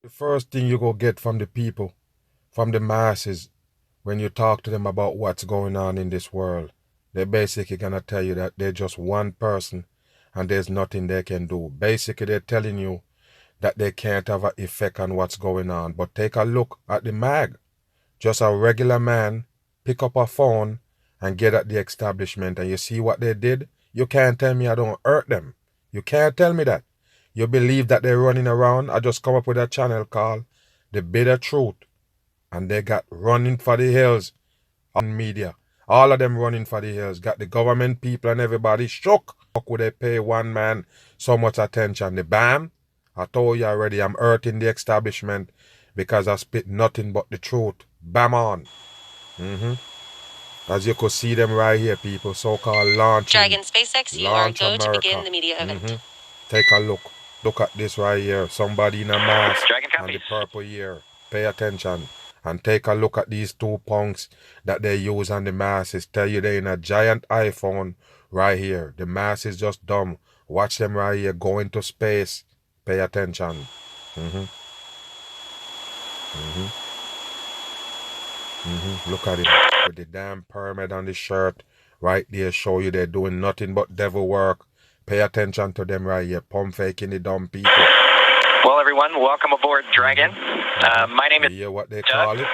The first thing you go get from the people, from the masses, when you talk to them about what's going on in this world, they're basically gonna tell you that they're just one person and there's nothing they can do. Basically, they're telling you that they can't have an effect on what's going on. But take a look at the mag. Just a regular man pick up a phone and get at the establishment, and you see what they did? You can't tell me I don't hurt them. You can't tell me that. You believe that they're running around? I just come up with a channel called The Bitter Truth, and they got running for the hills on media. All of them running for the hills. Got the government people and everybody shook. Would they pay one man so much attention? The BAM? I told you already, I'm hurting the establishment because I spit nothing but the truth. Bam on. As you could see them right here, people, so-called launching. Dragon SpaceX, you are go to begin the media event. Take a look. Look at this right here. Somebody in a mask and the purple ear. Pay attention. And take a look at these 2 punks that they use on the masses. Tell you they're in a giant iPhone right here. The mass is just dumb. Watch them right here go into space. Pay attention. Look at him with the damn pyramid on the shirt right there. Show you they're doing nothing but devil work. Pay attention to them right here. Pump faking the dumb people. Well, everyone, welcome aboard Dragon. My name is You hear what they call it?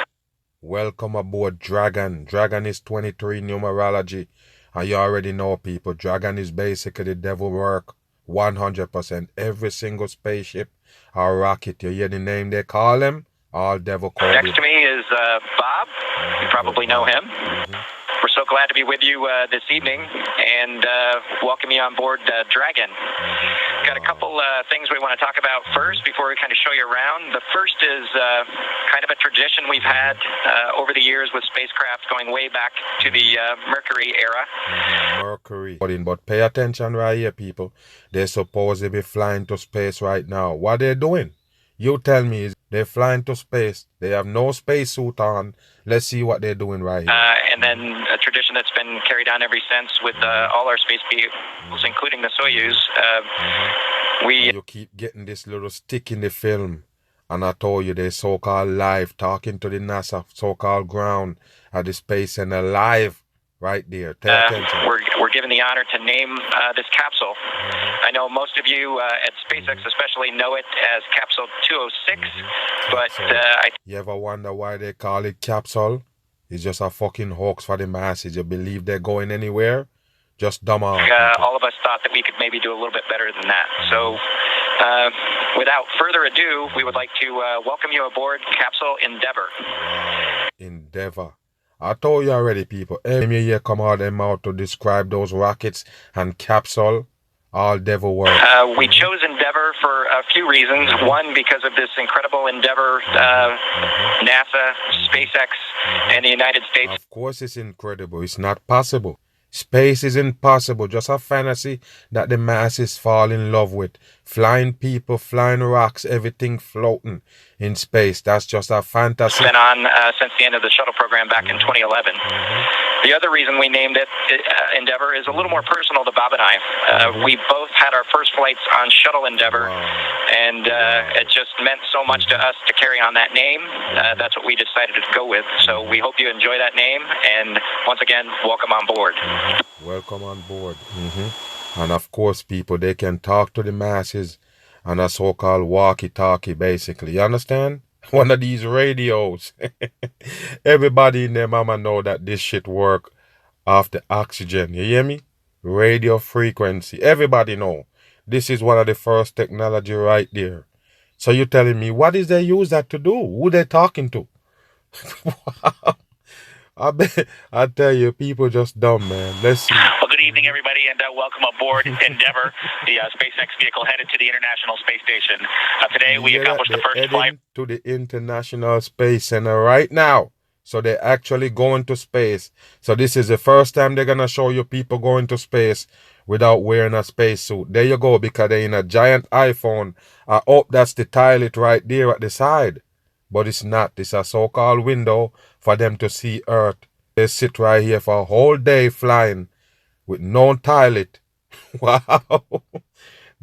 Welcome aboard Dragon. Dragon is 23 numerology. And you already know, people, Dragon is basically the devil work. 100%. Every single spaceship or rocket. You hear the name they call them? All devil coded. Next to me is Bob. You probably know him. We're so glad to be with you this evening and welcome you on board Dragon. Got a couple things we want to talk about first before we kind of show you around. The first is kind of a tradition we've had over the years with spacecraft going way back to the Mercury era. Mercury. But pay attention right here, people. They're supposed to be flying to space right now. What they're doing? You tell me, they're flying to space. They have no spacesuit on. Let's see what they're doing right here. And then a tradition that's been carried on ever since with all our space vehicles, including the Soyuz. You keep getting this little stick in the film. And I told you they're so-called live, talking to the NASA so-called ground at the space center live. Right there. Pay attention. We're given the honor to name this capsule. I know most of you at SpaceX especially know it as Capsule 206, but you ever wonder why they call it capsule? It's just a fucking hoax for the masses. You believe they're going anywhere? Just dumb on. All of us thought that we could maybe do a little bit better than that. So, without further ado, we would like to welcome you aboard Capsule Endeavour. Endeavour. I told you already, people. Every year come out them out to describe those rockets and capsule. All devil work. We chose Endeavour for a few reasons. One, because of this incredible endeavor, NASA, SpaceX, and the United States. Of course it's incredible. It's not possible. Space is impossible. Just a fantasy that the masses fall in love with. Flying people, flying rocks, everything floating in space. That's just a fantasy. It's been on since the end of the shuttle program back in 2011. The other reason we named it Endeavour is a little more personal to Bob and I. We both had our first flights on Shuttle Endeavour, and it just meant so much to us to carry on that name. That's what we decided to go with. So we hope you enjoy that name, and once again, welcome on board. Welcome on board. And of course, people, they can talk to the masses on a so-called walkie-talkie, basically. You understand? One of these radios. Everybody in their mama know that this shit work off the oxygen. You hear me? Radio frequency. Everybody know. This is one of the first technology right there. So you're telling me, what is they use that to do? Who they talking to? I tell you, people just dumb, man. Let's see. Well, good evening, everybody, and welcome aboard Endeavour, the SpaceX vehicle headed to the International Space Station. Today, we accomplished the first flight to the International Space Center right now. So they're actually going to space. So this is the first time they're going to show you people going to space without wearing a spacesuit. There you go, because they're in a giant iPhone. I hope that's the toilet right there at the side. But it's not. It's a so-called window for them to see Earth. They sit right here for a whole day flying with no toilet. Wow.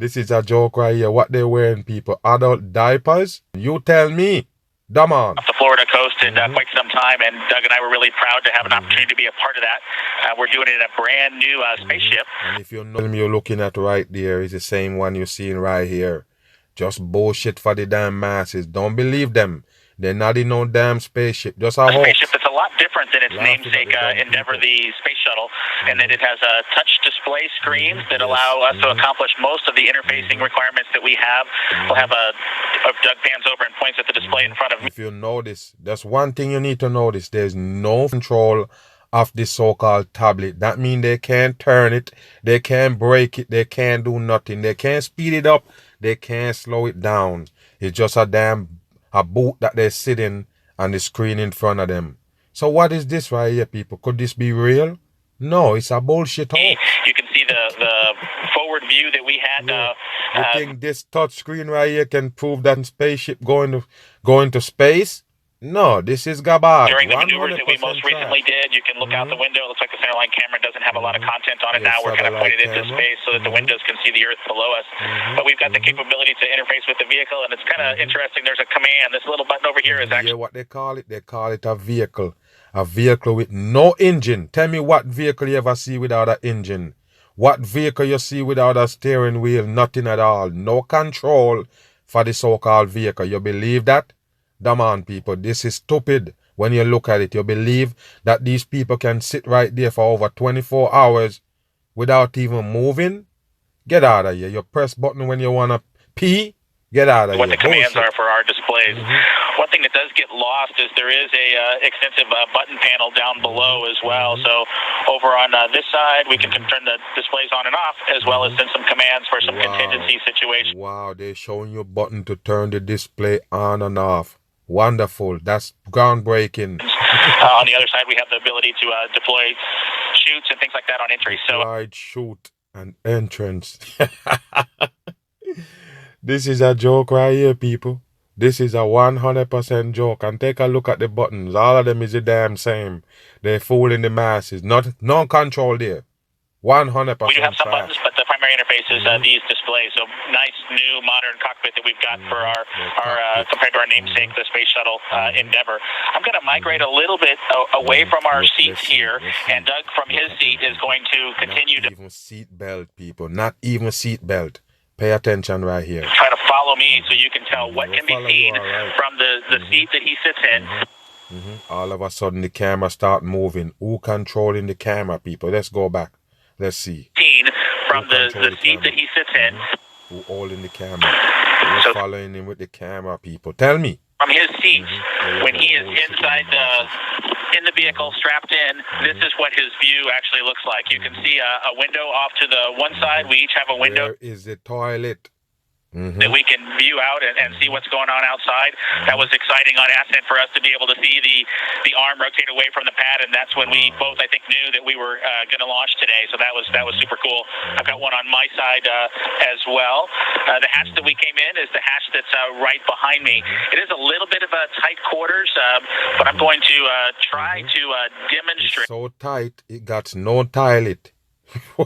This is a joke right here. What they wearing, people? Adult diapers? You tell me. Come on. Off the Florida coast in quite some time, and Doug and I were really proud to have an opportunity to be a part of that. We're doing it in a brand new spaceship. And if you know them you're looking at right there is the same one you're seeing right here. Just bullshit for the damn masses. Don't believe them. They're not in no damn spaceship. Just a hoax. Spaceship that's a lot different than its namesake Endeavour, the space shuttle, and then it has touch display screens that allow us to accomplish most of the interfacing requirements that we have. We'll have Doug pans over and points at the display in front of me. If you notice, that's one thing you need to notice. There's no control of this so-called tablet. That means they can't turn it, they can't break it, they can't do nothing. They can't speed it up, they can't slow it down. It's just a boot that they're sitting on the screen in front of them. So what is this right here, people? Could this be real? No, it's a bullshit hoax. You can see the forward view that we had. You think this touch screen right here can prove that spaceship going to space? No, this is garbage. During the maneuvers that we most recently did, you can look out the window. It looks like the centerline camera doesn't have a lot of content on it now. We're kind of pointed into space so that the windows can see the Earth below us. But we've got the capability to interface with the vehicle, and it's kind of interesting. There's a command. This little button over here is actually... what they call it? They call it a vehicle. A vehicle with no engine. Tell me what vehicle you ever see without an engine. What vehicle you see without a steering wheel? Nothing at all. No control for the so-called vehicle. You believe that? Come on, people. This is stupid. When you look at it, you believe that these people can sit right there for over 24 hours without even moving? Get out of here. You press button when you want to pee. Get out of here. What the commands are for our displays. One thing that does get lost is there is a extensive button panel down below as well. So over on this side, we can turn the displays on and off, as well as send some commands for some contingency situations. Wow, they're showing you a button to turn the display on and off. Wonderful. That's groundbreaking. On the other side, we have the ability to deploy chutes and things like that on entry. Deployed chute and entrance. This is a joke right here, people. This is a 100% joke. And take a look at the buttons. All of them is the damn same. They're fooling the masses. No control there. 100%. We do have some buttons, but the primary interface is these displays. So nice, new, modern cockpit that we've got for our compared to our namesake, the Space Shuttle Endeavour. I'm going to migrate a little bit away from our seats here, and Doug from his seat is going to continue not even seat belt, people. Not even seat belt. Pay attention right here. Try to follow me so you can tell what can be seen from the seat that he sits in. All of a sudden, the camera start moving. Who controlling the camera, people? Let's go back. Let's see. From the seat that he sits in. Who holding the camera? Who's following him with the camera, people? Tell me. From his seat, when he is inside in the vehicle, strapped in, this is what his view actually looks like. You can see a window off to the one side. We each have a window. There is the toilet. That we can view out and see what's going on outside. That was exciting on Ascent for us to be able to see the arm rotate away from the pad, and that's when we both, I think, knew that we were going to launch today. So that was super cool. I've got one on my side as well. The hatch that we came in is the hatch that's right behind me. It is a little bit of a tight quarters, but I'm going to try to demonstrate. It's so tight, it got no toilet.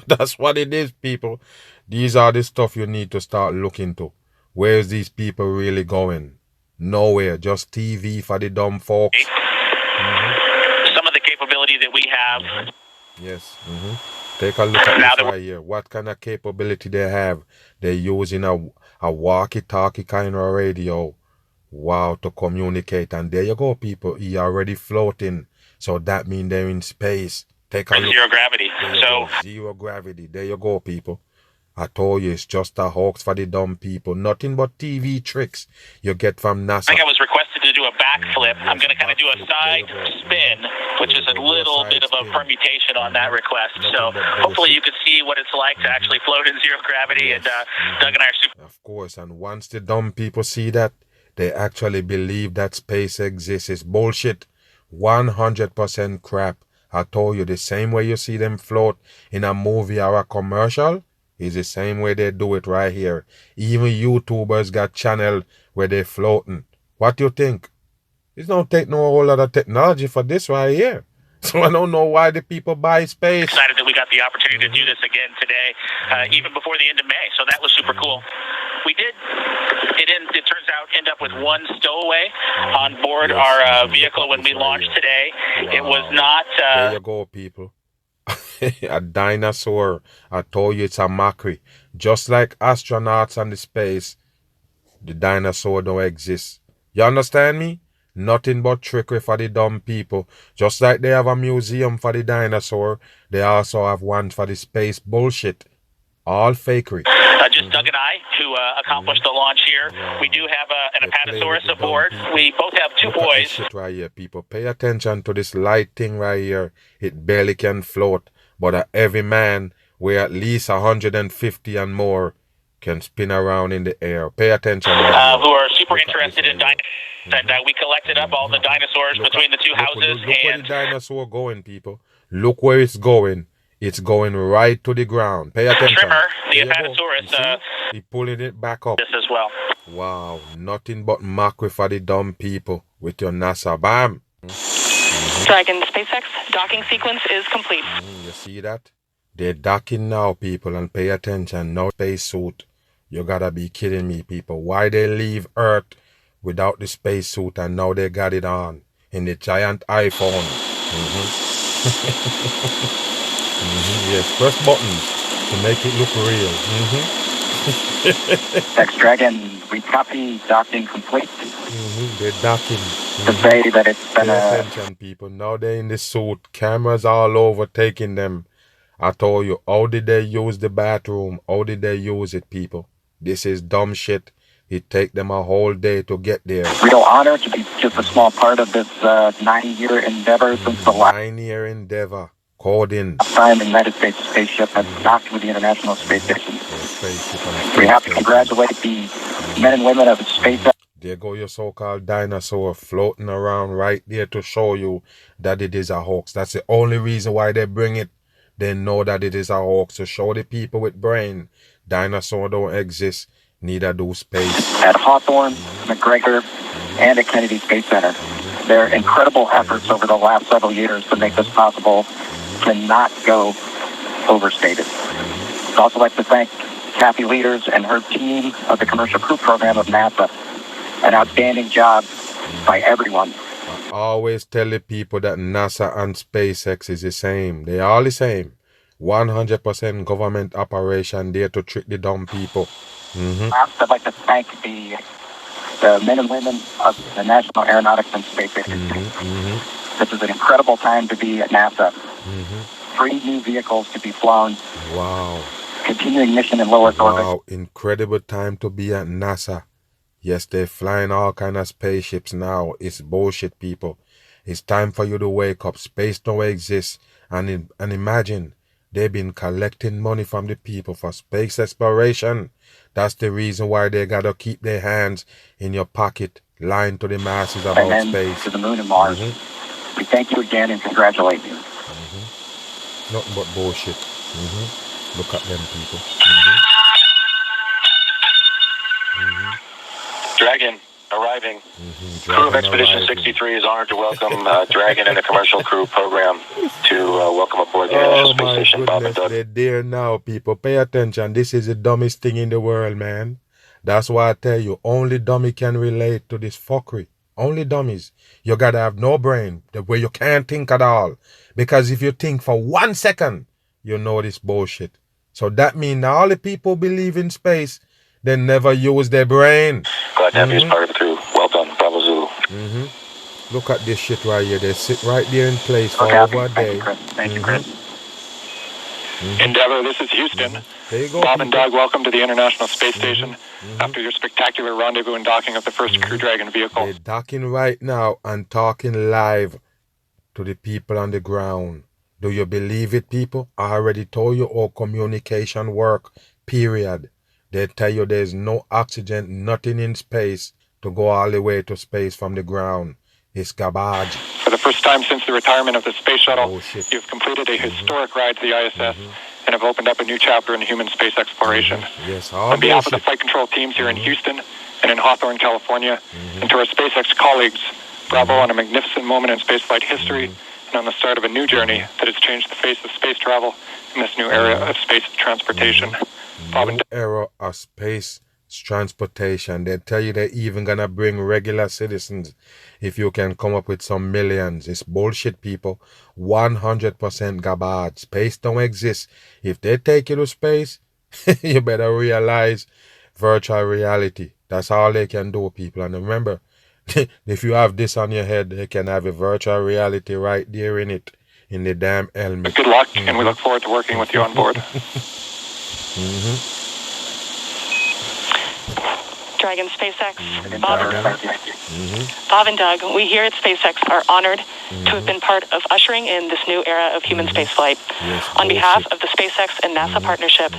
That's what it is, people. These are the stuff you need to start looking to. Where's these people really going? Nowhere. Just TV for the dumb folks. Some of the capability that we have. Yes. Take a look at this right here. What kind of capability they have? They're using a walkie-talkie kind of radio. Wow, to communicate. And there you go, people. You're already floating. So that means they're in space. Take a look. Zero gravity. Zero gravity. There you go, people. I told you, it's just a hoax for the dumb people. Nothing but TV tricks you get from NASA. I think I was requested to do a backflip. I'm going to kind of do a side spin, which is a little bit of a permutation on that request. So hopefully you could see what it's like to actually float in zero gravity. And Doug and I are super... Of course, and once the dumb people see that, they actually believe that space exists. It's bullshit. 100% crap. I told you, the same way you see them float in a movie or a commercial, is the same way they do it right here. Even YouTubers got channel where they floating. What you think? It don't take no whole lot of technology for this right here. So I don't know why the people buy space. Excited that we got the opportunity to do this again today, even before the end of May. So that was super cool. We did. It turns out end up with one stowaway on board our vehicle when we launched today. Wow. It was not. There you go, people. A dinosaur. I told you it's a mockery. Just like astronauts and the space, the dinosaur don't exist. You understand me? Nothing but trickery for the dumb people. Just like they have a museum for the dinosaur, they also have one for the space bullshit. All fakery. Just Doug and I, who accomplished the launch here. We do have an Apatosaurus aboard. We both have two Look at boys. this shit right here, people. Pay attention to this light thing right here. It barely can float, but every man weigh at least 150 and more can spin around in the air. Pay attention. Right Who are super interested in dinosaurs. And we collected up all the dinosaurs between the two houses. Look where the dinosaur going, people. Look where it's going. It's going right to the ground. Pay attention. Trimmer, the There you go. Apatosaurus, You see? He pulling it back up. this as well. Wow, nothing but mockery for the dumb people with your NASA. Bam. Dragon SpaceX docking sequence is complete. You see that? They're docking now, people, and pay attention. No spacesuit. You gotta be kidding me, people. Why they leave Earth without the spacesuit and now they got it on in the giant iPhone? Yes, press buttons to make it look real. X-Dragon, we copy docking complete. They're docking. To say that it's been Pay attention, people. Now they're in the suit. Cameras all over taking them. I told you, how did they use the bathroom? How did they use it, people? This is dumb shit. It take them a whole day to get there. real honor to be just a small part of this 9-year endeavor since the last 9-year endeavor. Called in. time the United States spaceship has docked with the International Space Station. Spaceship and We have to space congratulate the men and women of SpaceX. There go your so-called dinosaur floating around right there to show you that it is a hoax. That's the only reason why they bring it. They know that it is a hoax to show the people with brain. Dinosaur don't exist, neither do space. At Hawthorne, McGregor, and at Kennedy Space Center. Their incredible efforts over the last several years to make this possible cannot go overstated. I'd also like to thank Kathy Leaders and her team of the Commercial Crew Program of NASA. An outstanding job by everyone. I always tell the people that NASA and SpaceX is the same. They are the same. 100% government operation there to trick the dumb people. Last, I'd like to thank the men and women of the National Aeronautics and Space Agency. This is an incredible time to be at NASA. 3 new vehicles to be flown. Wow. Continuing mission in low Earth orbit. Wow, incredible time to be at NASA. Yes, they're flying all kind of spaceships now. It's bullshit, people. It's time for you to wake up. Space don't exist. And imagine, they've been collecting money from the people for space exploration. That's the reason why they gotta keep their hands in your pocket, lying to the masses about And then space. to the moon and Mars. We thank you again and congratulate you. Nothing but bullshit. Look at them, people. Dragon arriving. Crew of Expedition 63 is honored to welcome Dragon and the Commercial Crew Program to welcome aboard the International Space Station. Bob and Doug. They're there now, people. Pay attention. This is the dumbest thing in the world, man. That's why I tell you, only dummy can relate to this fuckery. Only dummies. You gotta have no brain, the way you can't think at all. Because if you think for 1 second, you know this bullshit. So that means all the people believe in space, they never use their brain. Glad to have you as part of the crew. Well done, Bravo Zulu. Look at this shit right here. They sit right there in place for Okay, over a thank day. you, Chris. Thank you, Chris. Endeavour, this is Houston. There you go. Bob and people. Doug, welcome to the International Space Station after your spectacular rendezvous and docking of the first Crew Dragon vehicle. They're docking right now and talking live to the people on the ground. Do you believe it, people? I already told you all communication work, period. They tell you there's no oxygen, nothing in space to go all the way to space from the ground. It's garbage. For the first time since the retirement of the space shuttle, Oh, shit. you've completed a historic ride to the ISS and have opened up a new chapter in human space exploration. Yes, all On behalf of the bullshit. flight control teams here in Houston and in Hawthorne, California, and to our SpaceX colleagues, bravo on a magnificent moment in spaceflight history, and on the start of a new journey that has changed the face of space travel in this new era of space transportation. New era of space transportation. They tell you they're even gonna bring regular citizens if you can come up with some millions. It's bullshit, people. 100% garbage. Space don't exist. If they take you to space, you better realize virtual reality. That's all they can do, people. And remember, if you have this on your head, they can have a virtual reality right there in it, in the damn helmet. Good luck, and we look forward to working with you on board. Dragon SpaceX, Bob and Doug, we here at SpaceX are honored to have been part of ushering in this new era of human spaceflight. On behalf of the SpaceX and NASA partnership,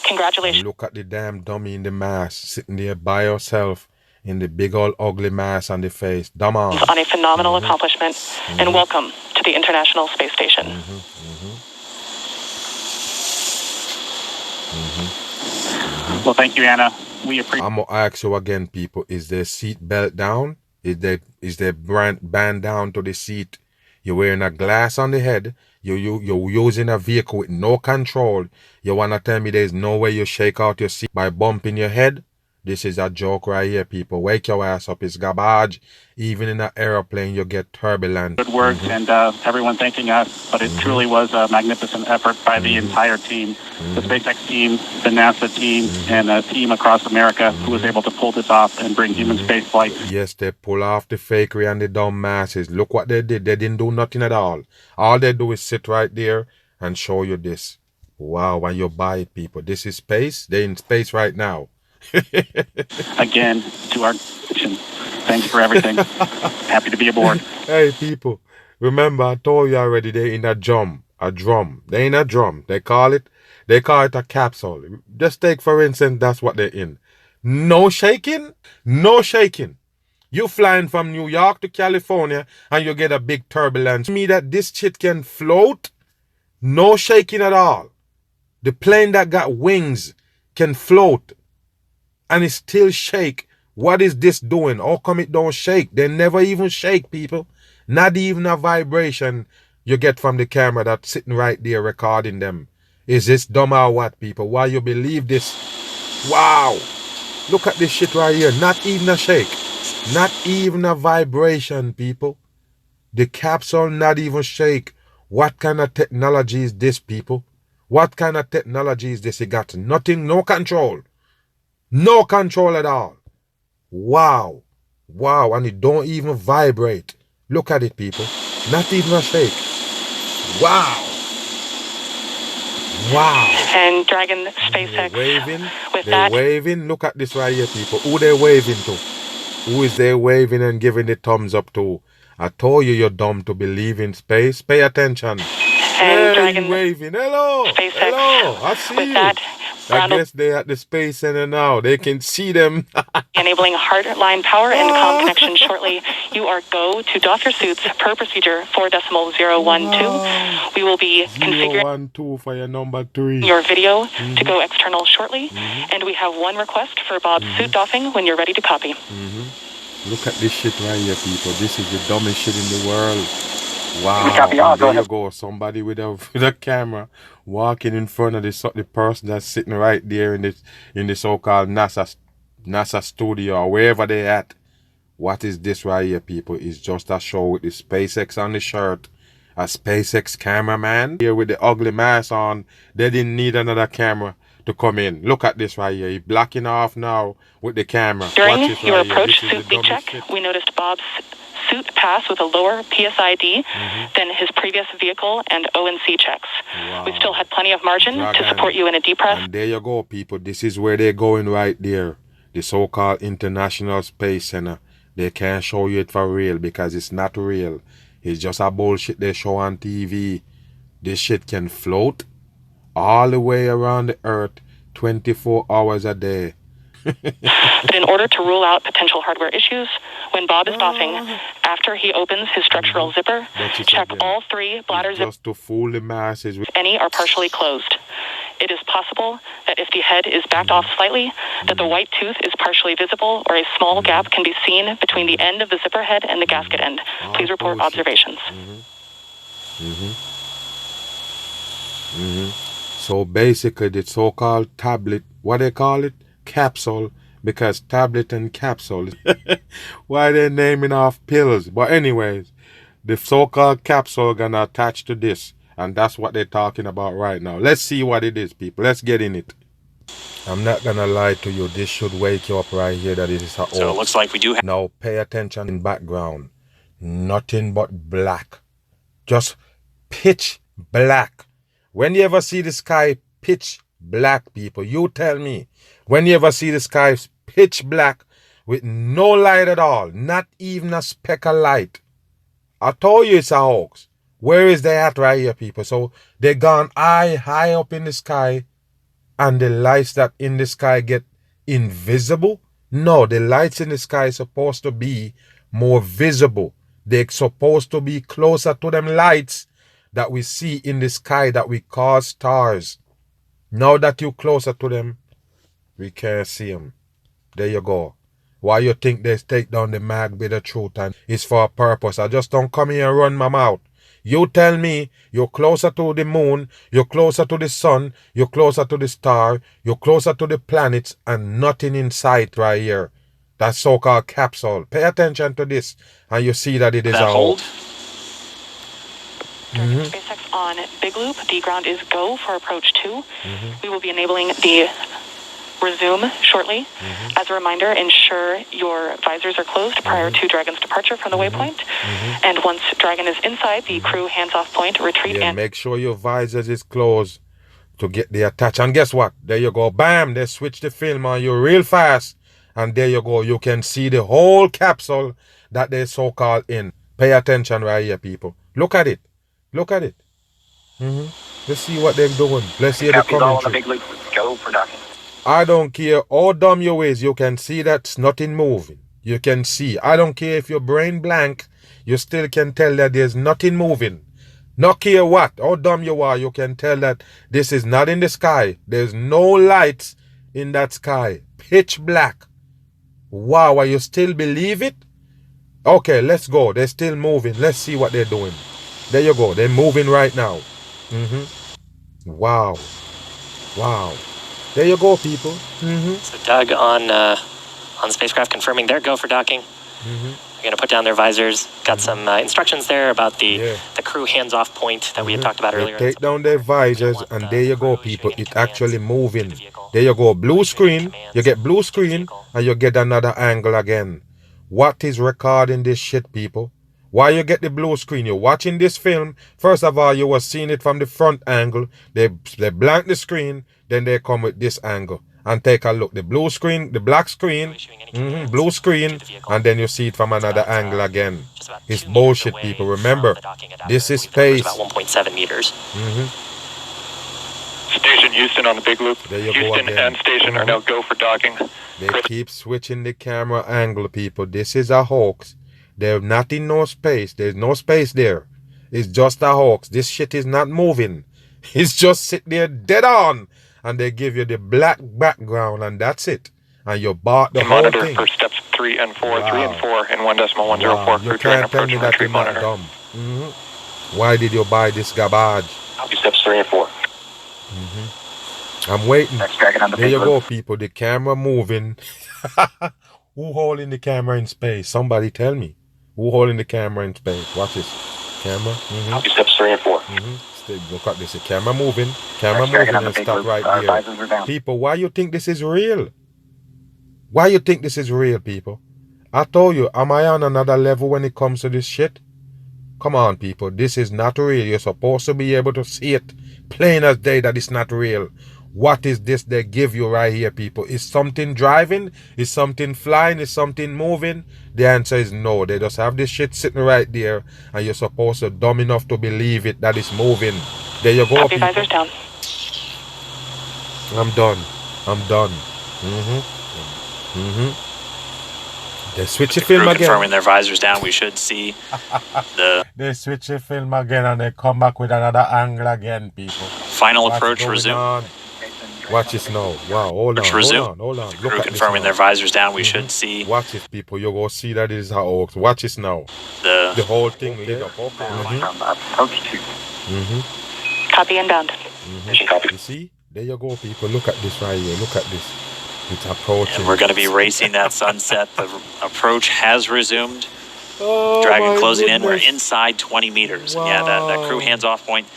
congratulations. Look at the damn dummy in the mask, sitting there by herself in the big old ugly mask on the face. Dumb on a phenomenal accomplishment, and welcome to the International Space Station. Well, thank you, Anna. We appreciate. I'm gonna ask you again, people. Is their seat belt down? Is their band down to the seat? You're wearing a glass on the head. You're using a vehicle with no control. You wanna tell me there's no way you shake out your seat by bumping your head? This is a joke right here, people. Wake your ass up. It's garbage. Even in an airplane, you get turbulence. Good work, and everyone thanking us. But it truly was a magnificent effort by the entire team, the SpaceX team, the NASA team, and a team across America who was able to pull this off and bring human space flight. Yes, they pull off the fakery and the dumb masses. Look what they did. They didn't do nothing at all. All they do is sit right there and show you this. Wow, and you buy it, people. This is space. They're in space right now. Again, to our mission. Thanks for everything. Happy to be aboard. Hey, people. Remember, I told you already, they're in a drum. They're in a drum. They call it a capsule. Just take, for instance, that's what they're in. No shaking. No shaking. You flying from New York to California and you get a big turbulence. Me that this shit can float. No shaking at all. The plane that got wings can float. And it still shake. What is this doing? How come it don't shake? They never even shake, people. Not even a vibration you get from the camera that's sitting right there recording them. Is this dumb or what, people? Why you believe this? Wow. Look at this shit right here. Not even a shake. Not even a vibration, people. The capsule not even shake. What kind of technology is this, people? What kind of technology is this? It got nothing, no control. No control at all. Wow. Wow. And it don't even vibrate. Look at it, people. Not even a shake. Wow. Wow. And Dragon SpaceX. They're waving. Look at this right here, people. Who they waving to? Who is they waving and giving the thumbs up to? I told you you're dumb to believe in space. Pay attention. And Dragon waving. Hello. SpaceX. Hello. I see you. I guess they're at the Space Center now. They can see them. Enabling hardline power and comm connection shortly. You are go to Dr. Suits per procedure 4.012. We will be configuring 012 for your number 3. Your video to go external shortly. And we have one request for Bob's suit doffing when you're ready to copy. Look at this shit right here, people. This is the dumbest shit in the world. Wow, there you go. Somebody with a camera walking in front of the person that's sitting right there in the so-called NASA studio or wherever they at. What is this right here, people? It's just a show with the SpaceX on the shirt. A SpaceX cameraman here with the ugly mask on. They didn't need another camera to come in. Look at this right here. He's blocking off now with the camera. During your approach suit leak check, we noticed Bob's suit pass with a lower PSID than his previous vehicle and ONC checks. Wow. We still had plenty of margin to support you in a depress. And there you go, people. This is where they're going right there. The so-called International Space Center. They can't show you it for real because it's not real. It's just a bullshit they show on TV. This shit can float all the way around the earth 24 hours a day. But in order to rule out potential hardware issues, when Bob is doffing, after he opens his structural zipper, check all 3 bladder zippers. Just to fool the masses. If any are partially closed. It is possible that if the head is backed off slightly, that the white tooth is partially visible or a small gap can be seen between the end of the zipper head and the gasket end. Please report observations. So basically, the so-called tablet, what they call it? Capsule, because tablet and capsule. Why they naming off pills? But anyways, the so-called capsule gonna attach to this, and that's what they're talking about right now. Let's see what it is, people. Let's get in it. I'm not gonna lie to you. This should wake you up right here that it is a So it looks like we do have... Now pay attention in background. Nothing but black. Just pitch black. When you ever see the sky pitch black, people, you tell me. When you ever see the sky pitch black with no light at all, not even a speck of light, I told you it's a hoax. Where is they at right here, people? So they gone high up in the sky, and the lights that in the sky get invisible? No, the lights in the sky are supposed to be more visible. They're supposed to be closer to them lights that we see in the sky that we call stars. Now that you're closer to them, we can't see them. There you go. Why you think they take down the mag with the truth, and it's for a purpose? I just don't come here and run my mouth. You tell me you're closer to the moon, you're closer to the sun, you're closer to the star, you're closer to the planets, and nothing in sight right here. That so-called capsule. Pay attention to this, and you see that it is a hold. SpaceX on Big Loop. The ground is go for approach 2. We will be enabling the resume shortly. As a reminder, ensure your visors are closed prior to Dragon's departure from the waypoint. And once Dragon is inside the crew hands-off point, retreat and... Make sure your visors is closed to get the attach. And guess what? There you go. Bam! They switch the film on you real fast. And there you go. You can see the whole capsule that they so-called in. Pay attention right here, people. Look at it. Look at it. Let's see what they're doing. Let's hear the commentary. Go production. I don't care how dumb you is, you can see that's nothing moving. You can see. I don't care if your brain blank, you still can tell that there's nothing moving. Not care what, how dumb you are, you can tell that this is not in the sky. There's no lights in that sky. Pitch black. Wow, are you still believe it? Okay, let's go. They're still moving. Let's see what they're doing. There you go. They're moving right now. Wow. Wow. There you go, people. So Doug on spacecraft confirming their go for docking. They're going to put down their visors. Got some instructions there about the crew hands-off point that we had talked about earlier. They take down their visors, and there you go, people. It's actually moving. There you go. Blue screen. You get blue screen, and you get another angle again. What is recording this shit, people? Why you get the blue screen? You're watching this film. First of all, you were seeing it from the front angle. They blank the screen. Then they come with this angle. And take a look. The blue screen, the black screen, blue screen, and then you see it from another angle again. It's bullshit, people. Remember, this is space. About 1.7 meters. Station Houston on the Big Loop. Houston and station are now go for docking. They keep switching the camera angle, people. This is a hoax. They're not in no space. There's no space there. It's just a hoax. This shit is not moving. It's just sit there dead on. And they give you the black background, and that's it. And you bought the whole monitor thing. for steps 3 and 4, 3 and 4 in 1.104. You can't tell me that you're not dumb. Why did you buy this garbage? Steps 3 and 4. I'm waiting. There you go, Loop. people. The camera moving. Who holding the camera in space? Somebody tell me. Who holding the camera in space? Watch this. Camera. Steps 3 and 4. Look at this. The camera moving. Camera moving and stop right there. People, why you think this is real? Why you think this is real, people? I told you, am I on another level when it comes to this shit? Come on, people. This is not real. You're supposed to be able to see it plain as day that it's not real. What is this they give you right here, people? Is something driving? Is something flying? Is something moving? The answer is no. They just have this shit sitting right there, and you're supposed to dumb enough to believe it that it's moving. There you go, people. Visors down. I'm done. I'm done. They switch the film again. Confirming their visors down. We should see the... They switch the film again, and they come back with another angle again, people. Final approach resume. Watch this now. Wow, hold on. The crew confirming their visors down. We should see. Watch this, people. You're going to see that is how it works. Watch this now. The whole thing lit up. Approach 2. Copy inbound. You see? There you go, people. Look at this right here. Look at this. It's approaching. And we're going to be racing that sunset. The approach has resumed. Dragon closing in. We're inside 20 meters. Wow. Yeah, that crew hands-off point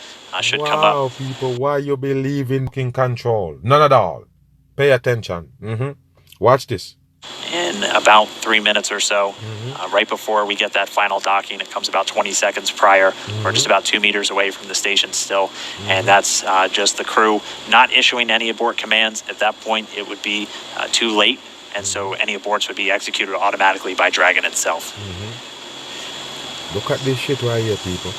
should come up. Wow, people. Why you believe in control? None at all. Pay attention. Watch this. In about 3 minutes or so, right before we get that final docking, it comes about 20 seconds prior. We're just about 2 meters away from the station still, and that's just the crew not issuing any abort commands. At that point, it would be too late, and so any aborts would be executed automatically by Dragon itself. Look at this shit right here, people.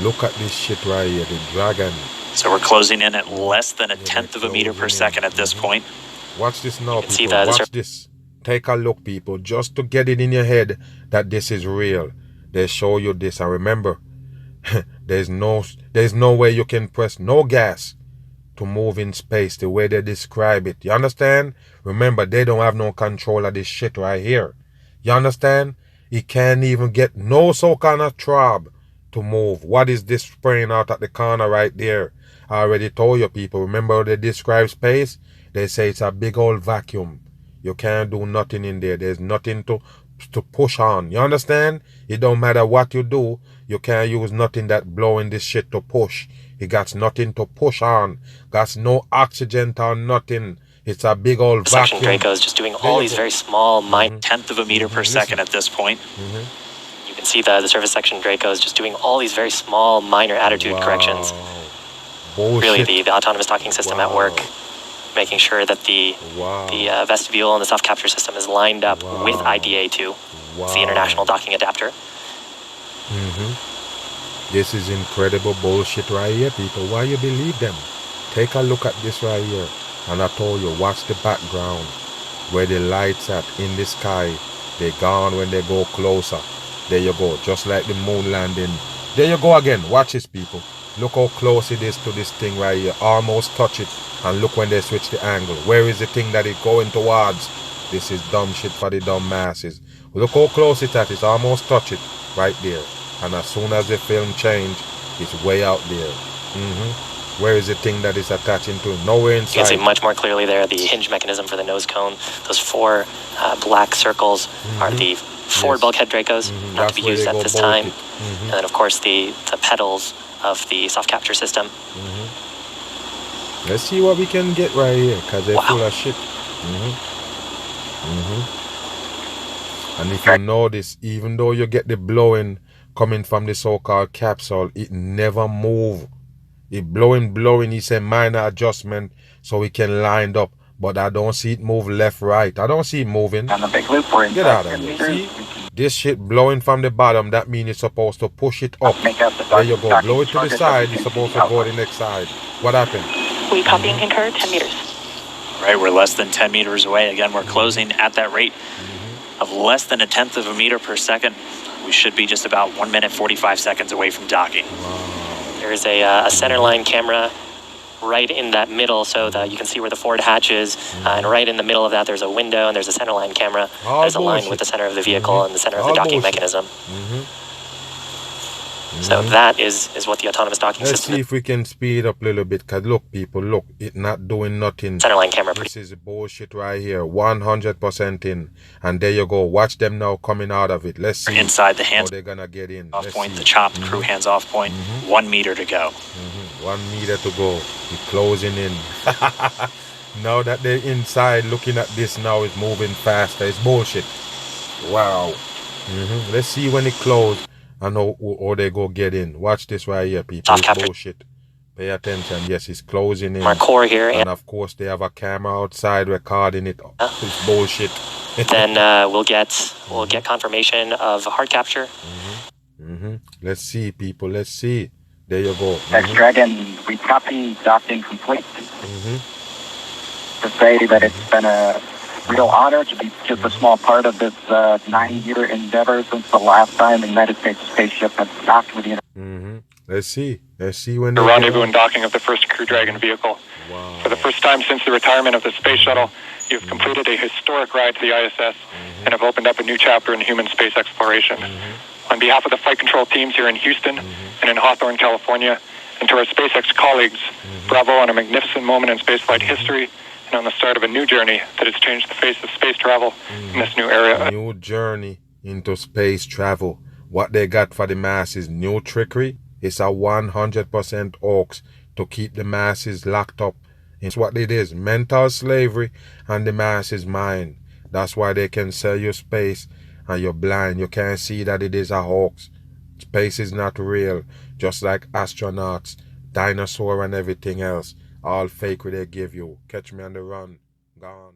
Look at this shit right here, the Dragon. So we're closing in at less than a tenth of a meter per second at this point. Watch this now, people. Watch this. Take a look, people, just to get it in your head that this is real. They show you this, and remember, there's no way you can press no gas to move in space the way they describe it. You understand? Remember, they don't have no control of this shit right here. You understand? He can't even get no so kind of throb to move. What is this spraying out at the corner right there? I already told you, people. Remember how they describe space? They say it's a big old vacuum. You can't do nothing in there. There's nothing to push on. You understand? It don't matter what you do. You can't use nothing that blowing this shit to push. It got nothing to push on. Got no oxygen or nothing. It's a big old Section vacuum. Draco is just doing all these very small, tenth of a meter per second at this point. You can see the surface section Draco is just doing all these very small, minor attitude corrections. Really, the autonomous docking system at work, making sure that the vestibule and the soft capture system is lined up with IDA2. It's the International Docking Adapter. This is incredible bullshit right here, people. Why you believe them? Take a look at this right here. And I told you, watch the background. Where the lights at in the sky. They're gone when they go closer. There you go. Just like the moon landing. There you go again. Watch this, people. Look how close it is to this thing right here. Almost touch it. And look when they switch the angle. Where is the thing that it's going towards? This is dumb shit for the dumb masses. Look how close it at. It's almost touch it. Right there. And as soon as the film change, it's way out there. Where is the thing that is attaching to it? Nowhere inside. You can see much more clearly there the hinge mechanism for the nose cone. Those 4 black circles are the forward bulkhead Dracos, not to be used at this time. And then, of course, the pedals of the soft capture system. Let's see what we can get right here, because they're full of shit. And if you notice, even though you get the blowing coming from the so-called capsule, it never move. It blowing, he said minor adjustment so we can line up. But I don't see it move left, right. I don't see it moving. On the big loop, we're Get out of here. See? This shit blowing from the bottom, that means it's supposed to push it up. There you go. Blow it to the side, it's supposed to go to the next side. What happened? We copy and concur, 10 meters. Right, we're less than 10 meters away. Again, we're closing at that rate of less than a tenth of a meter per second. We should be just about 1 minute, 45 seconds away from docking. There's a center line camera right in that middle, so that you can see where the forward hatch is. And right in the middle of that, there's a window, and there's a center line camera that is aligned with the center of the vehicle and the center of the docking mechanism. So that is what the autonomous docking Let's system see if we can speed up a little bit, because look, people, look, it not doing nothing. Centerline camera. This is bullshit right here, 100% in. And there you go. Watch them now coming out of it. Let's see inside the hands how they're going to get in. Off point, the chop, crew hands off point, 1 meter to go. 1 meter to go. It's closing in. Now that they're inside looking at this now, it's moving faster. It's bullshit. Wow. Let's see when it closes. I know or they go get in. Watch this right here, people. It's bullshit. Pay attention. Yes, it's closing in. Our core here. And of course, they have a camera outside recording it. It's bullshit. Then we'll get confirmation of hard capture. Let's see, people. Let's see. There you go. Next Dragon, we copy docking complete. To say that it's been a real honor to be just a small part of this 9-year endeavor since the last time the United States spaceship has docked with the Let's see when the rendezvous and docking of the first Crew Dragon vehicle Wow. For the first time since the retirement of the space shuttle, you've completed a historic ride to the ISS and have opened up a new chapter in human space exploration. On behalf of the flight control teams here in Houston and in Hawthorne, California, and to our SpaceX colleagues, bravo on a magnificent moment in spaceflight history and on the start of a new journey that has changed the face of space travel in this new era. New journey into space travel. What they got for the masses, new trickery. It's a 100% hoax to keep the masses locked up. It's what it is, mental slavery and the masses' mind. That's why they can sell you space and you're blind. You can't see that it is a hoax. Space is not real, just like astronauts, dinosaur and everything else. All fake what they give you. Catch me on the run. Gone.